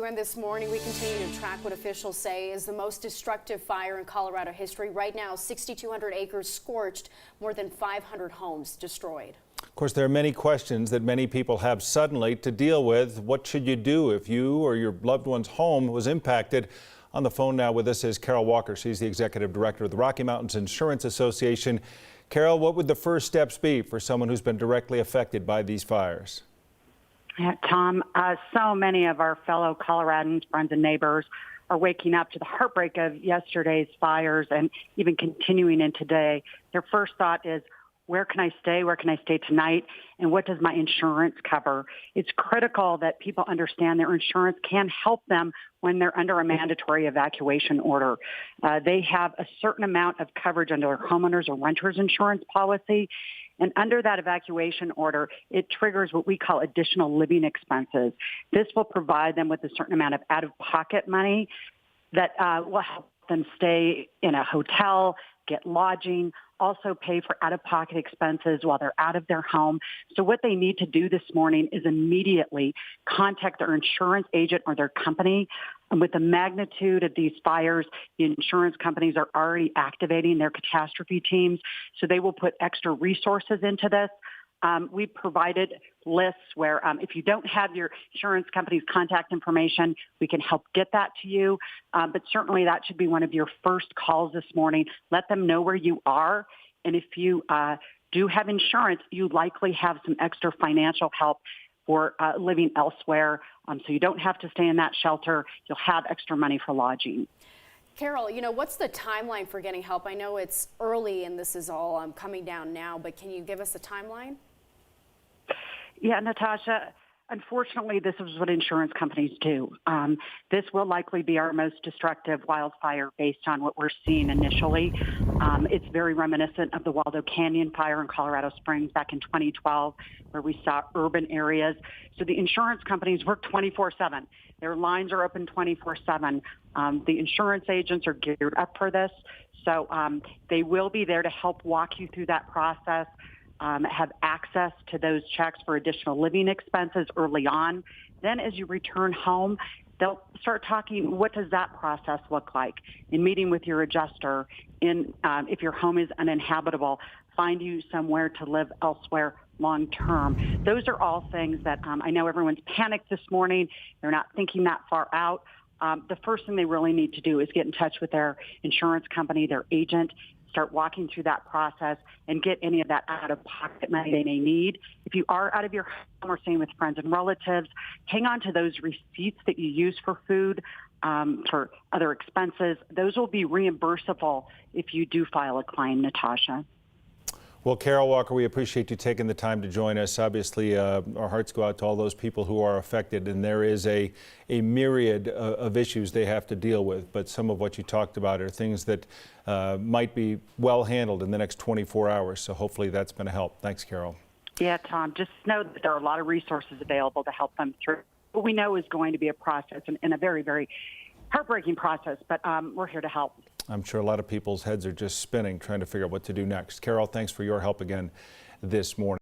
And this morning, we continue to track what officials say is the most destructive fire in Colorado history. Right now, 6,200 acres scorched, more than 500 homes destroyed. Of course, there are many questions that many people have suddenly to deal with. What should you do if you or your loved one's home was impacted? On the phone now with us is Carole Walker. She's the executive director of the Rocky Mountains Insurance Association. Carole, what would the first steps be for someone who's been directly affected by these fires? Yeah, Tom, so many of our fellow Coloradans, friends and neighbors are waking up to the heartbreak of yesterday's fires and even continuing in today. Their first thought is, where can I stay? Where can I stay tonight? And what does my insurance cover? It's critical that people understand their insurance can help them when they're under a mandatory evacuation order. They have a certain amount of coverage under their homeowners or renters insurance policy. And under that evacuation order, it triggers what we call additional living expenses. This will provide them with a certain amount of out-of-pocket money that will help them stay in a hotel, get lodging, also pay for out-of-pocket expenses while they're out of their home. So what they need to do this morning is immediately contact their insurance agent or their company. And with the magnitude of these fires, the insurance companies are already activating their catastrophe teams, so they will put extra resources into this. We've provided lists where if you don't have your insurance company's contact information, we can help get that to you. But certainly that should be one of your first calls this morning. Let them know where you are. And if you do have insurance, you likely have some extra financial help for living elsewhere. So you don't have to stay in that shelter. You'll have extra money for lodging. Carole, what's the timeline for getting help? I know it's early and this is all coming down now, but can you give us a timeline? Yeah, Natasha, unfortunately, this is what insurance companies do. This will likely be our most destructive wildfire based on what we're seeing initially. It's very reminiscent of the Waldo Canyon fire in Colorado Springs back in 2012, where we saw urban areas. So the insurance companies work 24/7. Their lines are open 24/7. The insurance agents are geared up for this. So they will be there to help walk you through that process. Have access to those checks for additional living expenses early on. Then as you return home, they'll start talking, what does that process look like? In meeting with your adjuster, if your home is uninhabitable, find you somewhere to live elsewhere long term. Those are all things that I know everyone's panicked this morning. They're not thinking that far out. The first thing they really need to do is get in touch with their insurance company, their agent, start walking through that process and get any of that out-of-pocket money they may need. If you are out of your home or staying with friends and relatives, hang on to those receipts that you use for food, for other expenses. Those will be reimbursable if you do file a claim, Natasha. Well, Carole Walker, we appreciate you taking the time to join us. Obviously, our hearts go out to all those people who are affected, and there is a myriad of issues they have to deal with. But some of what you talked about are things that might be well handled in the next 24 hours. So hopefully that's been a help. Thanks, Carole. Yeah, Tom, just know that there are a lot of resources available to help them through what we know is going to be a process and a very, very heartbreaking process, but we're here to help. I'm sure a lot of people's heads are just spinning trying to figure out what to do next. Carole, thanks for your help again this morning.